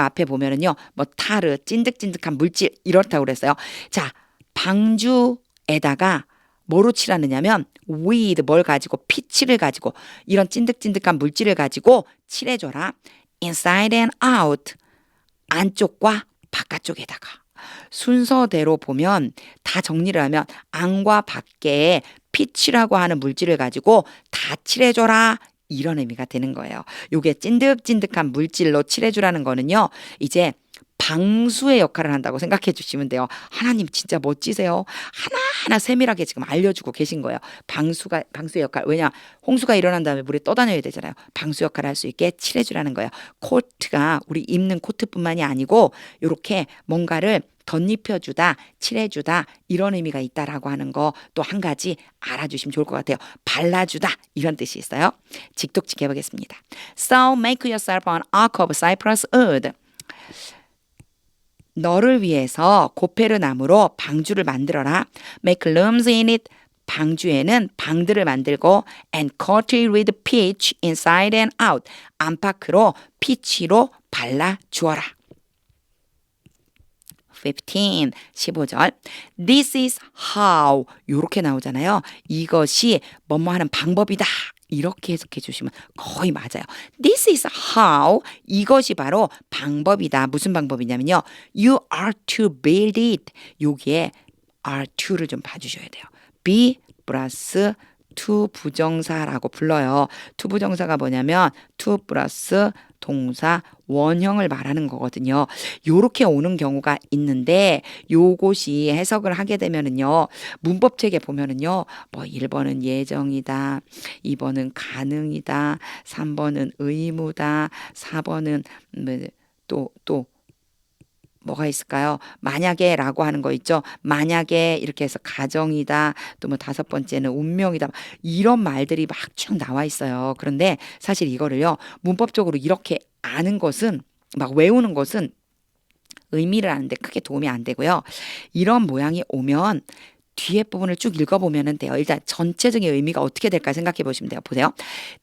앞에 보면은요 뭐 타르, 찐득찐득한 물질 이렇다고 그랬어요. 자, 방주에다가 뭐로 칠하느냐면 with 뭘 가지고 피치를 가지고 이런 찐득찐득한 물질을 가지고 칠해줘라. inside and out. 안쪽과 바깥쪽에다가. 순서대로 보면 다 정리를 하면 안과 밖에 피치라고 하는 물질을 가지고 다 칠해줘라. 이런 의미가 되는 거예요. 요게 찐득찐득한 물질로 칠해주라는 거는요. 이제 방수의 역할을 한다고 생각해 주시면 돼요. 하나님 진짜 멋지세요. 하나하나 세밀하게 지금 알려주고 계신 거예요. 방수의 역할. 왜냐? 홍수가 일어난 다음에 물에 떠다녀야 되잖아요. 방수 역할을 할 수 있게 칠해주라는 거예요. 코트가 우리 입는 코트뿐만이 아니고 이렇게 뭔가를 덧입혀주다, 칠해주다 이런 의미가 있다라고 하는 거 또 한 가지 알아주시면 좋을 것 같아요. 발라주다 이런 뜻이 있어요. 직독직 해보겠습니다. So make yourself an ark of cypress wood. 너를 위해서 고페르 나무로 방주를 만들어라. Make rooms in it. 방주에는 방들을 만들고 and coat it with pitch inside and out. 안팎으로 피치로 발라 주어라. 15절. This is how. 요렇게 나오잖아요. 이것이 뭐뭐 하는 방법이다. 이렇게 해석해 주시면 거의 맞아요. This is how. 이것이 바로 방법이다. 무슨 방법이냐면요. You are to build it. 여기에 are to를 좀 봐주셔야 돼요. be 플러스 to 부정사라고 불러요. to 부정사가 뭐냐면 to 플러스 동사 원형을 말하는 거거든요. 요렇게 오는 경우가 있는데 요것이 해석을 하게 되면은요. 문법책에 보면은요. 뭐 1번은 예정이다. 2번은 가능이다. 3번은 의무다. 4번은 또 뭐가 있을까요? 만약에라고 하는 거 있죠. 만약에 이렇게 해서 가정이다. 또 뭐 다섯 번째는 운명이다. 이런 말들이 막 쭉 나와 있어요. 그런데 사실 이거를요. 문법적으로 이렇게 아는 것은 막 외우는 것은 의미를 아는데 크게 도움이 안 되고요. 이런 모양이 오면 뒤에 부분을 쭉 읽어보면 돼요. 일단 전체적인 의미가 어떻게 될까 생각해 보시면 돼요. 보세요.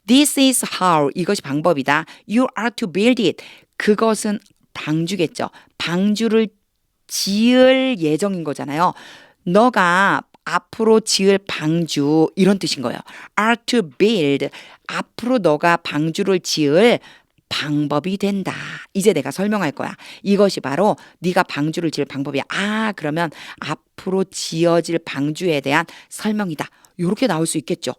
This is how. 이것이 방법이다. You are to build it. 그것은 방주겠죠. 방주를 지을 예정인 거잖아요. 너가 앞으로 지을 방주 이런 뜻인 거예요. are to build. 앞으로 너가 방주를 지을 방법이 된다. 이제 내가 설명할 거야. 이것이 바로 네가 방주를 지을 방법이야. 아, 그러면 앞으로 지어질 방주에 대한 설명이다. 이렇게 나올 수 있겠죠.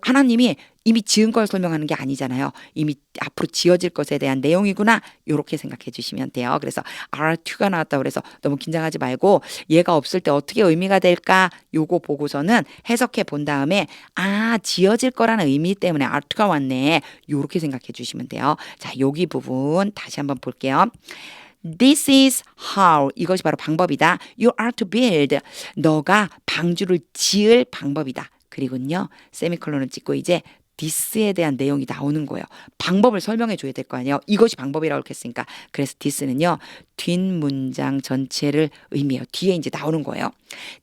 하나님이 이미 지은 걸 설명하는 게 아니잖아요. 이미 앞으로 지어질 것에 대한 내용이구나. 이렇게 생각해 주시면 돼요. 그래서 R2가 나왔다고 그래서 너무 긴장하지 말고 얘가 없을 때 어떻게 의미가 될까? 요거 보고서는 해석해 본 다음에 아, 지어질 거라는 의미 때문에 R2가 왔네. 요렇게 생각해 주시면 돼요. 자, 여기 부분 다시 한번 볼게요. This is how. 이것이 바로 방법이다. You are to build. 너가 방주를 지을 방법이다. 그리고요. 세미콜론을 찍고 이제 this에 대한 내용이 나오는 거예요. 방법을 설명해 줘야 될 거 아니에요. 이것이 방법이라고 이렇게 했으니까. 그래서 this는요. 뒷문장 전체를 의미해요. 뒤에 이제 나오는 거예요.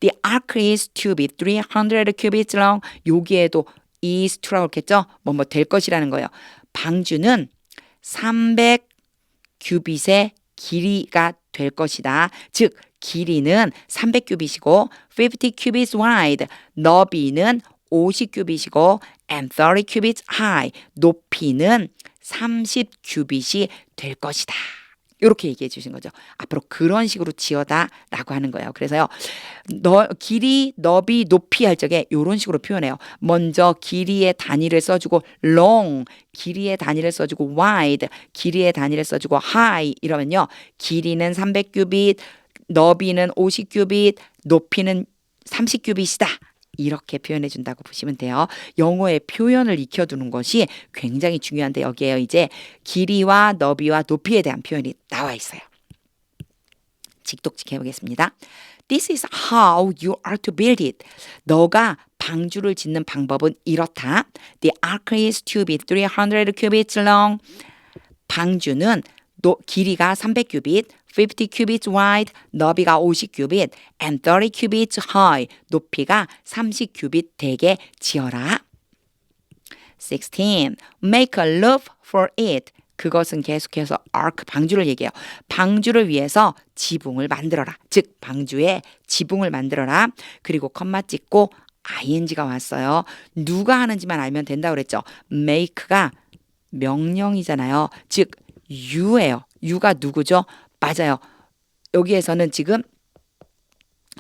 The arc is to be 300 cubits long. 여기에도 is to라고 했겠죠. 뭐 될 것이라는 거예요. 방주는 300 큐빗의 길이가 될 것이다. 즉 길이는 300큐빗이고 50 cubits wide, 너비는 50 큐빗이고 and 30 cubits high, 높이는 30 큐빗이 될 것이다. 이렇게 얘기해 주신 거죠. 앞으로 그런 식으로 지어다라고 하는 거예요. 그래서요. 길이, 너비, 높이 할 적에 이런 식으로 표현해요. 먼저 길이의 단위를 써주고 long, 길이의 단위를 써주고 wide, 길이의 단위를 써주고 high 이러면요. 길이는 300규빗, 너비는 50규빗, 높이는 30규빗이다. 이렇게 표현해 준다고 보시면 돼요. 영어의 표현을 익혀두는 것이 굉장히 중요한데 여기에 이제 길이와 너비와 높이에 대한 표현이 나와 있어요. 직독직 해보겠습니다. This is how you are to build it. 너가 방주를 짓는 방법은 이렇다. The ark is to be 300 cubits long. 방주는 길이가 300규빗, 50 cubits wide, 너비가 50규빗, and 30 cubits high, 높이가 30규빗 되게 지어라. 16. Make a loop for it. 그것은 계속해서 ark, 방주를 얘기해요. 방주를 위해서 지붕을 만들어라. 즉 방주에 지붕을 만들어라. 그리고 컴마 찍고 ing가 왔어요. 누가 하는지만 알면 된다고 그랬죠. make가 명령이잖아요. 즉 you예요. you가 누구죠? 맞아요. 여기에서는 지금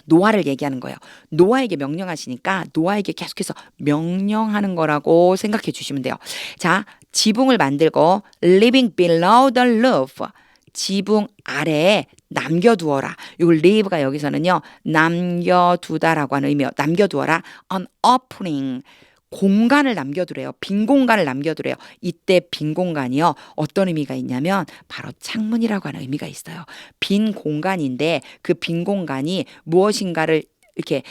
노아를 얘기하는 거예요. 노아에게 명령하시니까 노아에게 계속해서 명령하는 거라고 생각해 주시면 돼요. 자, 지붕을 만들고 living below the roof. 지붕 아래에 남겨두어라. 이 leave가 여기서는요. 남겨두다라고 하는 의미예요. 남겨두어라. an opening. 공간을 남겨두래요. 빈 공간을 남겨두래요. 이때 빈 공간이요. 어떤 의미가 있냐면 바로 창문이라고 하는 의미가 있어요. 빈 공간인데 그 빈 공간이 무엇인가를 이렇게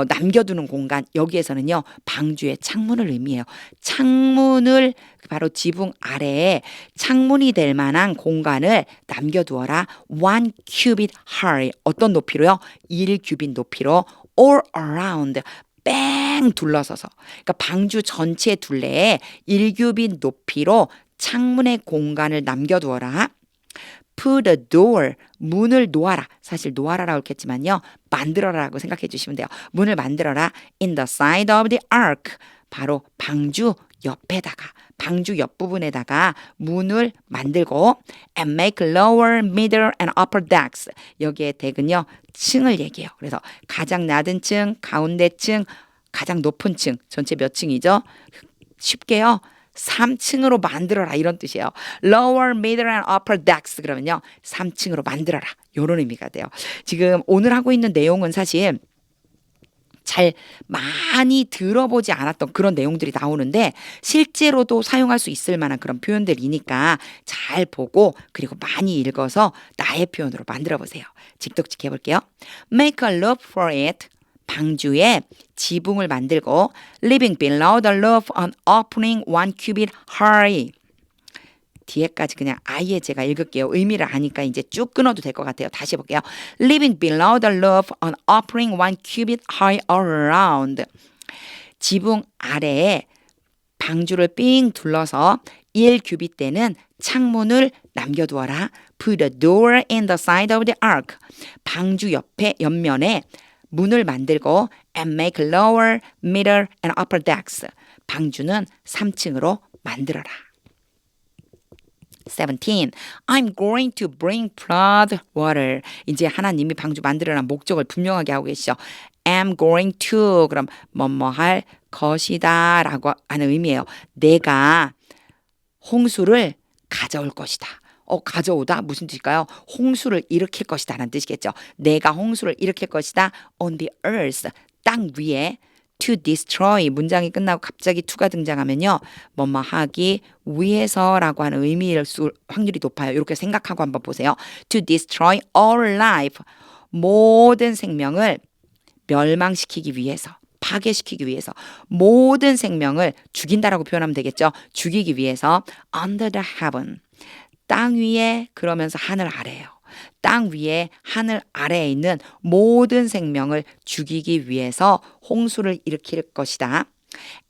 남겨두는 공간. 여기에서는요. 방주의 창문을 의미해요. 창문을 바로 지붕 아래에 창문이 될 만한 공간을 남겨두어라. 1 cubit high. 어떤 높이로요? 1규빗 높이로 all around. 뺑 둘러서서 그러니까 방주 전체 둘레에 1규빗 높이로 창문의 공간을 남겨두어라. Put a door, 문을 놓아라. 사실 놓아라라고 했겠지만요. 만들어라라고 생각해 주시면 돼요. 문을 만들어라. In the side of the ark, 바로 방주 옆에다가 방주 옆부분에다가 문을 만들고 and make lower, middle and upper decks. 여기에 덱은요. 층을 얘기해요. 그래서 가장 낮은 층, 가운데 층, 가장 높은 층. 전체 몇 층이죠? 쉽게요. 3층으로 만들어라 이런 뜻이에요. Lower, middle and upper decks 그러면요. 3층으로 만들어라. 이런 의미가 돼요. 지금 오늘 하고 있는 내용은 사실 잘 많이 들어보지 않았던 그런 내용들이 나오는데 실제로도 사용할 수 있을 만한 그런 표현들이니까 잘 보고 그리고 많이 읽어서 나의 표현으로 만들어 보세요. 직독직 해볼게요. Make a loop for it. 방주에 지붕을 만들고 living below the roof on opening 1 cubit high. 뒤에까지 그냥 아예 제가 읽을게요. 의미를 아니까 이제 쭉 끊어도 될 것 같아요. 다시 해볼게요. Living below the roof on opening 1 cubit high all around. 지붕 아래에 방주를 삥 둘러서 1규빗 되는 창문을 남겨두어라. Put a door in the side of the ark. 방주 옆면에 문을 만들고 and make lower, middle, and upper decks. 방주는 3층으로 만들어라. 17. I'm going to bring flood water. 이제 하나님이 방주 만들어라는 목적을 분명하게 하고 계시죠. am going to 그럼 뭐뭐 할 것이다 라고 하는 의미예요. 내가 홍수를 가져올 것이다. 가져오다 무슨 뜻일까요? 홍수를 일으킬 것이다 라는 뜻이겠죠. 내가 홍수를 일으킬 것이다. on the earth 땅 위에 to destroy 문장이 끝나고 갑자기 to가 등장하면요. 뭐뭐 하기 위해서라고 하는 의미일 확률이 높아요. 이렇게 생각하고 한번 보세요. to destroy all life 모든 생명을 멸망시키기 위해서 파괴시키기 위해서 모든 생명을 죽인다라고 표현하면 되겠죠. 죽이기 위해서 under the heaven 땅 위에 그러면서 하늘 아래예요. 땅 위에 하늘 아래에 있는 모든 생명을 죽이기 위해서 홍수를 일으킬 것이다.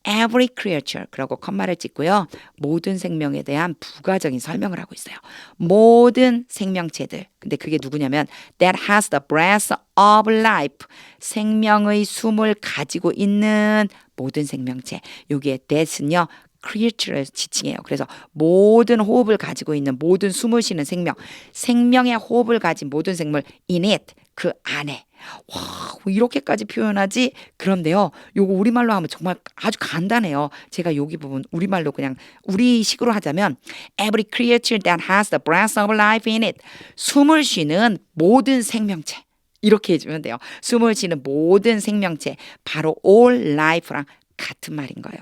Every creature 그리고 컴마를 찍고요. 모든 생명에 대한 부가적인 설명을 하고 있어요. 모든 생명체들 근데 그게 누구냐면 that has the breath of life 생명의 숨을 가지고 있는 모든 생명체 여기에 that은요. creature를 지칭해요. 그래서 모든 호흡을 가지고 있는 모든 숨을 쉬는 생명, 생명의 호흡을 가진 모든 생물 in it, 그 안에. 와, 이렇게까지 표현하지? 그런데요. 요거 우리말로 하면 정말 아주 간단해요. 제가 여기 부분 우리말로 그냥 우리식으로 하자면 every creature that has the breath of life in it. 숨을 쉬는 모든 생명체. 이렇게 해주면 돼요. 숨을 쉬는 모든 생명체. 바로 all life랑 같은 말인 거예요.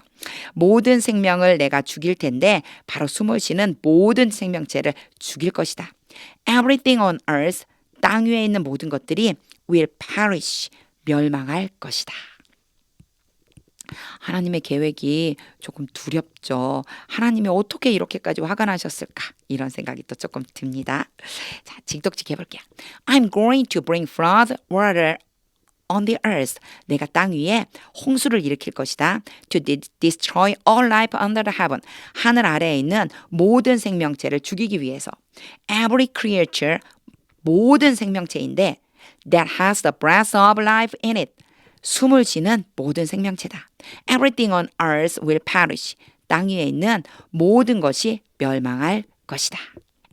모든 생명을 내가 죽일 텐데 바로 숨을 쉬는 모든 생명체를 죽일 것이다. Everything on earth, 땅 위에 있는 모든 것들이 will perish, 멸망할 것이다. 하나님의 계획이 조금 두렵죠. 하나님이 어떻게 이렇게까지 화가 나셨을까? 이런 생각이 또 조금 듭니다. 자, 직독직 해볼게요. I'm going to bring flood water on the earth. 내가 땅 위에 홍수를 일으킬 것이다. To destroy all life under the heaven. 하늘 아래에 있는 모든 생명체를 죽이기 위해서. Every creature, 모든 생명체인데 that has the breath of life in it. 숨을 쉬는 모든 생명체다. Everything on earth will perish. 땅 위에 있는 모든 것이 멸망할 것이다.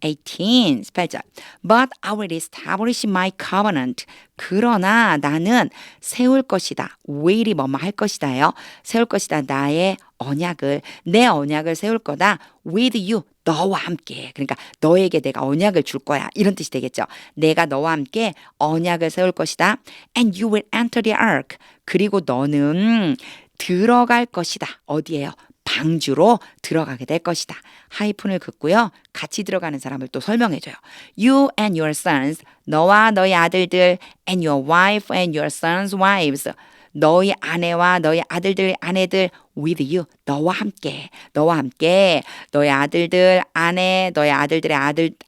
18, 18절. But I will establish my covenant. 그러나 나는 세울 것이다. will이 뭐뭐 할 것이다요. 세울 것이다. 나의 언약을, 내 언약을 세울 거다. with you. 너와 함께. 그러니까 너에게 내가 언약을 줄 거야. 이런 뜻이 되겠죠. 내가 너와 함께 언약을 세울 것이다. And you will enter the ark. 그리고 너는 들어갈 것이다. 어디예요? 방주로 들어가게 될 것이다. 하이픈을 긋고요. 같이 들어가는 사람을 또 설명해줘요. You and your sons, 너와 너희 아들들, and your wife and your sons' wives, 너희 아내와 너희 아들들 아내들 with you, 너와 함께, 너와 함께 너희 아들들 아내, 너희 아들들의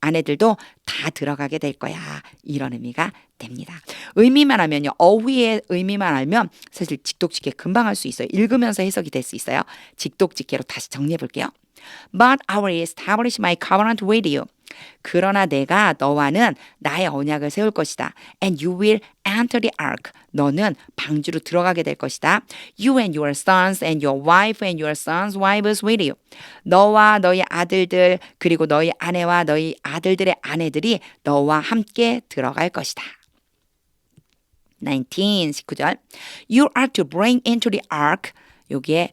아내들도 다 들어가게 될 거야. 이런 의미가 됩니다. 의미만 하면요. 어휘의 의미만 알면 사실 직독직해 금방 할 수 있어요. 읽으면서 해석이 될 수 있어요. 직독직해로 다시 정리해 볼게요. But I will establish my covenant with you. 그러나 내가 너와는 나의 언약을 세울 것이다. And you will enter the ark. 너는 방주로 들어가게 될 것이다. You and your sons and your wife and your sons' wives with you. 너와 너희 아들들 그리고 너희 아내와 너희 아들들의 아내들이 너와 함께 들어갈 것이다. 19절. You are to bring into the ark. 여기에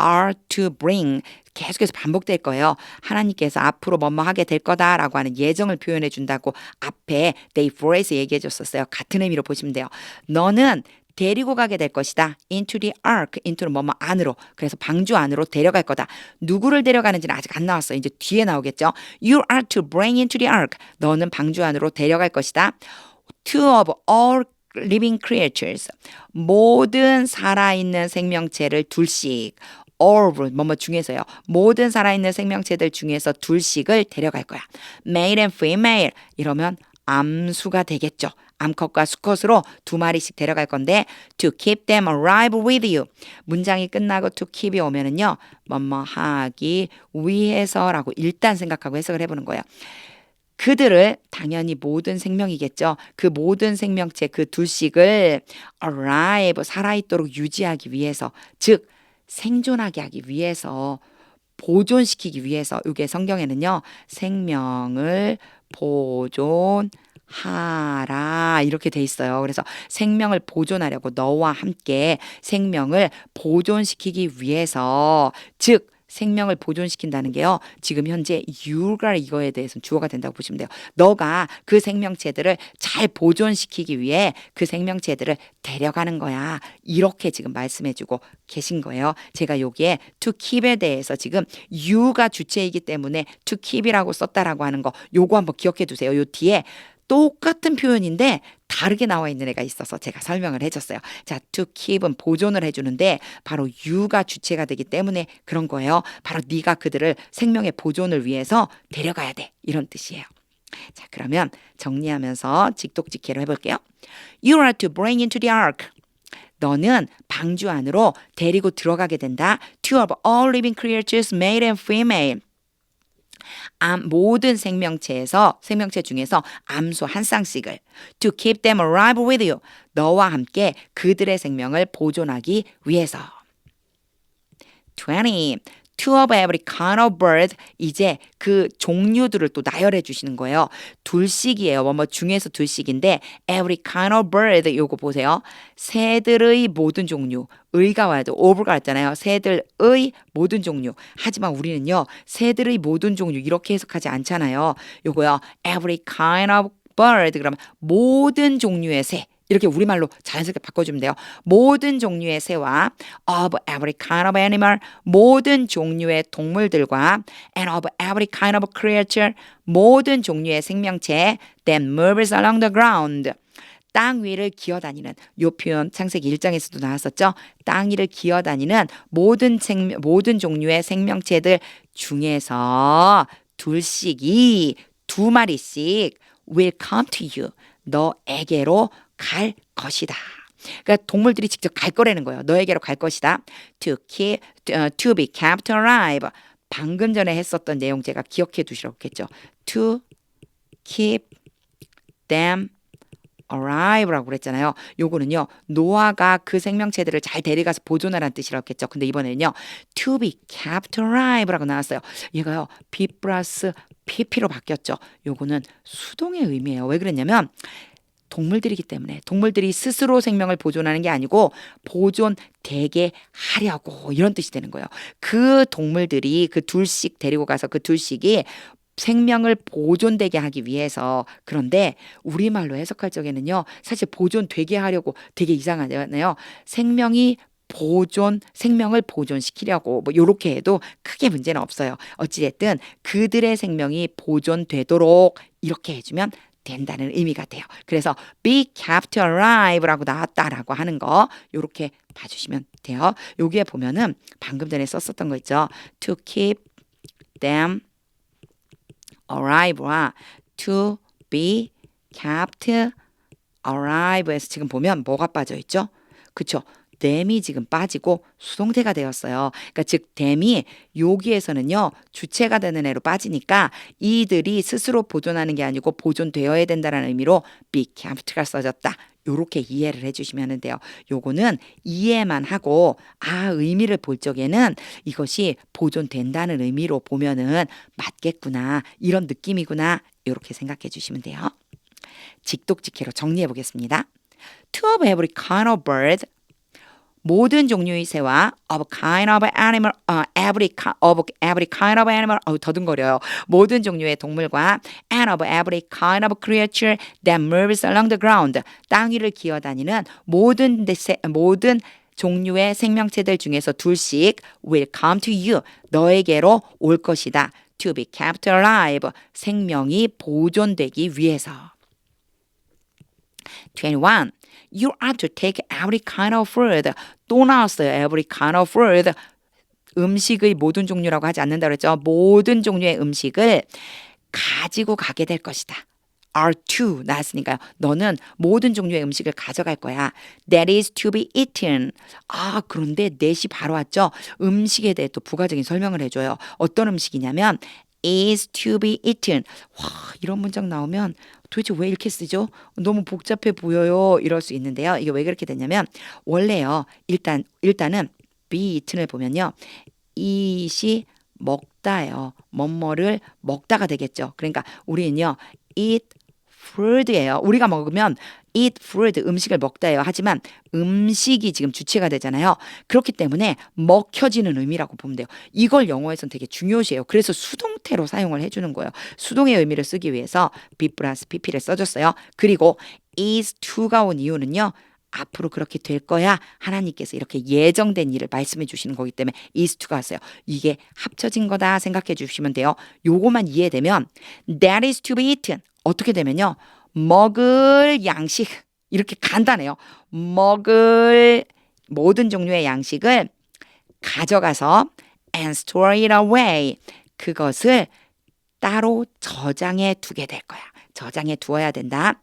are to bring 계속해서 반복될 거예요. 하나님께서 앞으로 뭐뭐 하게 될 거다라고 하는 예정을 표현해 준다고 앞에 day 4에서 얘기해 줬었어요. 같은 의미로 보시면 돼요. 너는 데리고 가게 될 것이다. into the ark. into는 뭐뭐 안으로. 그래서 방주 안으로 데려갈 거다. 누구를 데려가는지는 아직 안 나왔어요. 이제 뒤에 나오겠죠. You are to bring into the ark. 너는 방주 안으로 데려갈 것이다. Two of all living creatures. 모든 살아있는 생명체를 둘씩. all 뭐뭐 중에서요. 모든 살아있는 생명체들 중에서 둘씩을 데려갈 거야. male and female. 이러면 암수가 되겠죠. 암컷과 수컷으로 두 마리씩 데려갈 건데 to keep them alive with you. 문장이 끝나고 to keep이 오면은요. 뭐뭐 하기 위해서라고 일단 생각하고 해석을 해보는 거예요. 그들을 당연히 모든 생명이겠죠. 그 모든 생명체 그 둘씩을 alive 살아있도록 유지하기 위해서 즉 생존하게 하기 위해서 보존시키기 위해서 이게 성경에는요. 생명을 보존하라 이렇게 돼 있어요. 그래서 생명을 보존하려고 너와 함께 생명을 보존시키기 위해서 즉 생명을 보존시킨다는 게요. 지금 현재 you가 이거에 대해서는 주어가 된다고 보시면 돼요. 너가 그 생명체들을 잘 보존시키기 위해 그 생명체들을 데려가는 거야. 이렇게 지금 말씀해주고 계신 거예요. 제가 여기에 to keep에 대해서 지금 you가 주체이기 때문에 to keep이라고 썼다라고 하는 거 요거 한번 기억해 두세요. 요 뒤에 똑같은 표현인데 다르게 나와 있는 애가 있어서 제가 설명을 해줬어요. 자, to keep은 보존을 해주는데 바로 you가 주체가 되기 때문에 그런 거예요. 바로 네가 그들을 생명의 보존을 위해서 데려가야 돼. 이런 뜻이에요. 자, 그러면 정리하면서 직독직해로 해볼게요. You are to bring into the ark. 너는 방주 안으로 데리고 들어가게 된다. Two of all living creatures, male and female. 모든 생명체 중에서 암수 한 쌍씩을 to keep them alive with you. 너와 함께 그들의 생명을 보존하기 위해서. 20. Two of every kind of bird. 이제 그 종류들을 또 나열해 주시는 거예요. 둘씩이에요. 뭐 중에서 둘씩인데 every kind of bird 요거 보세요. 새들의 모든 종류. 의가 와야 돼. of가 왔잖아요. 새들의 모든 종류. 하지만 우리는요. 새들의 모든 종류 이렇게 해석하지 않잖아요. 요거요. every kind of bird. 그러면 모든 종류의 새. 이렇게 우리말로 자연스럽게 바꿔주면 돼요. 모든 종류의 새와 of every kind of animal, 모든 종류의 동물들과 and of every kind of creature, 모든 종류의 생명체 that moves along the ground. 땅 위를 기어다니는 요 표현 창세기 1장에서도 나왔었죠. 땅 위를 기어다니는 모든 종류의 생명체들 중에서 둘씩이 두 마리씩 will come to you. 너에게로 갈 것이다. 그러니까 동물들이 직접 갈 거라는 거예요. 너에게로 갈 것이다. To be kept alive. 방금 전에 했었던 내용 제가 기억해 두시라고 했죠. To keep them alive라고 그랬잖아요. 요거는요. 노아가 그 생명체들을 잘 데려가서 보존하라는 뜻이라고 했죠. 근데 이번에는요. To be kept alive라고 나왔어요. 얘가요. be 플러스 pp로 바뀌었죠. 요거는 수동의 의미예요. 왜 그랬냐면 동물들이기 때문에 동물들이 스스로 생명을 보존하는 게 아니고 보존되게 하려고 이런 뜻이 되는 거예요. 그 동물들이 그 둘씩 데리고 가서 그 둘씩이 생명을 보존되게 하기 위해서. 그런데 우리말로 해석할 적에는요. 사실 보존되게 하려고 되게 이상하잖아요. 생명을 보존시키려고 뭐 요렇게 해도 크게 문제는 없어요. 어찌됐든 그들의 생명이 보존되도록 이렇게 해주면 된다는 의미가 돼요. 그래서 be kept alive라고 나왔다라고 하는 거 요렇게 봐주시면 돼요. 여기에 보면은 방금 전에 썼었던 거 있죠. to keep them alive와 to be kept alive에서 지금 보면 뭐가 빠져 있죠? 그쵸? them이 지금 빠지고 수동태가 되었어요. 그러니까 즉 them이 여기에서는요. 주체가 되는 애로 빠지니까 이들이 스스로 보존하는 게 아니고 보존되어야 된다는 의미로 be kept가 써졌다. 요렇게 이해를 해주시면 돼요. 요거는 이해만 하고 의미를 볼 적에는 이것이 보존된다는 의미로 보면은 맞겠구나. 이런 느낌이구나. 요렇게 생각해 주시면 돼요. 직독직해로 정리해 보겠습니다. Two of every kind of bird. 모든 종류의 새와 of kind of animal, of every kind of animal, 더듬거려요. 모든 종류의 동물과 and of every kind of creature that moves along the ground. 땅 위를 기어다니는 모든 종류의 생명체들 중에서 둘씩 will come to you. 너에게로 올 것이다. To be kept alive. 생명이 보존되기 위해서. 21. You are to take every kind of food. 또 나왔어요. Every kind of food. 음식의 모든 종류라고 하지 않는다 그랬죠. 모든 종류의 음식을 가지고 가게 될 것이다. are to 나왔으니까요. 너는 모든 종류의 음식을 가져갈 거야. That is to be eaten. 그런데 that이 바로 왔죠. 음식에 대해 또 부가적인 설명을 해줘요. 어떤 음식이냐면 is to be eaten. 와, 이런 문장 나오면 도대체 왜 이렇게 쓰죠? 너무 복잡해 보여요. 이럴 수 있는데요. 이게 왜 그렇게 됐냐면 원래요. 일단은 be eaten을 보면요. eat이 먹다예요. 뭐뭐를 먹다가 되겠죠. 그러니까 우리는요. eat food예요. 우리가 먹으면 eat food 음식을 먹다예요. 하지만 음식이 지금 주체가 되잖아요. 그렇기 때문에 먹혀지는 의미라고 보면 돼요. 이걸 영어에서는 되게 중요시해요. 그래서 수동태로 사용을 해주는 거예요. 수동의 의미를 쓰기 위해서 be 플러스 pp를 써줬어요. 그리고 is to가 온 이유는요. 앞으로 그렇게 될 거야. 하나님께서 이렇게 예정된 일을 말씀해 주시는 거기 때문에 is to가 왔어요. 이게 합쳐진 거다 생각해 주시면 돼요. 요거만 이해되면 that is to be eaten. 어떻게 되면요. 먹을 양식. 이렇게 간단해요. 먹을 모든 종류의 양식을 가져가서 and store it away. 그것을 따로 저장해 두게 될 거야. 저장해 두어야 된다.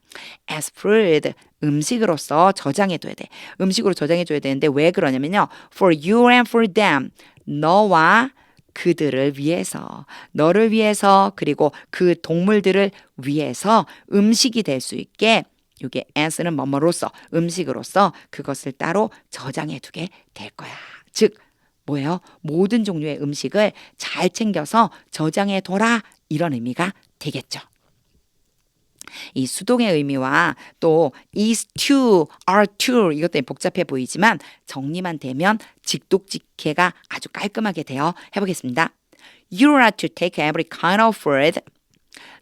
As food, 음식으로서 저장해 둬야 돼. 음식으로 저장해 줘야 되는데 왜 그러냐면요. For you and for them, 너와 그들을 위해서, 너를 위해서, 그리고 그 동물들을 위해서 음식이 될 수 있게 이게 as는 뭐뭐로서, 음식으로서 그것을 따로 저장해 두게 될 거야. 즉, 뭐예요? 모든 종류의 음식을 잘 챙겨서 저장해 둬라. 이런 의미가 되겠죠. 이 수동의 의미와 또 is to, are to 이것 때문에 복잡해 보이지만 정리만 되면 직독직해가 아주 깔끔하게 되어 해보겠습니다. You are to take every kind of food.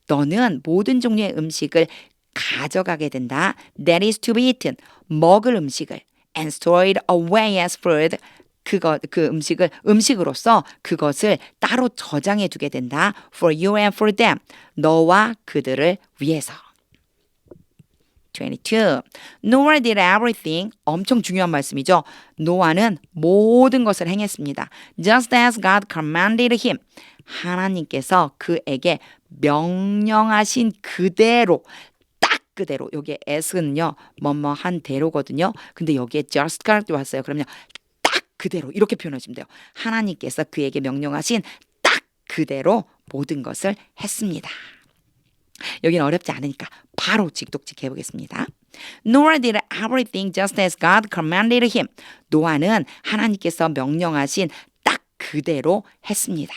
너는 모든 종류의 음식을 가져가게 된다. That is to be eaten. 먹을 음식을 and store it away as food. 그 음식을 음식으로서 그것을 따로 저장해 두게 된다. For you and for them. 너와 그들을 위해서. 22. Noah did everything. 엄청 중요한 말씀이죠. 노아는 모든 것을 행했습니다. Just as God commanded him. 하나님께서 그에게 명령하신 그대로 딱 그대로. 여기에 as는요. 뭐뭐한 대로거든요. 근데 여기에 just God도 왔어요. 그러면 딱 그대로 이렇게 표현하시면 돼요. 하나님께서 그에게 명령하신 딱 그대로 모든 것을 했습니다. 여기는 어렵지 않으니까 바로 직독직 해보겠습니다. Noah did everything just as God commanded him. 노아는 하나님께서 명령하신 딱 그대로 했습니다.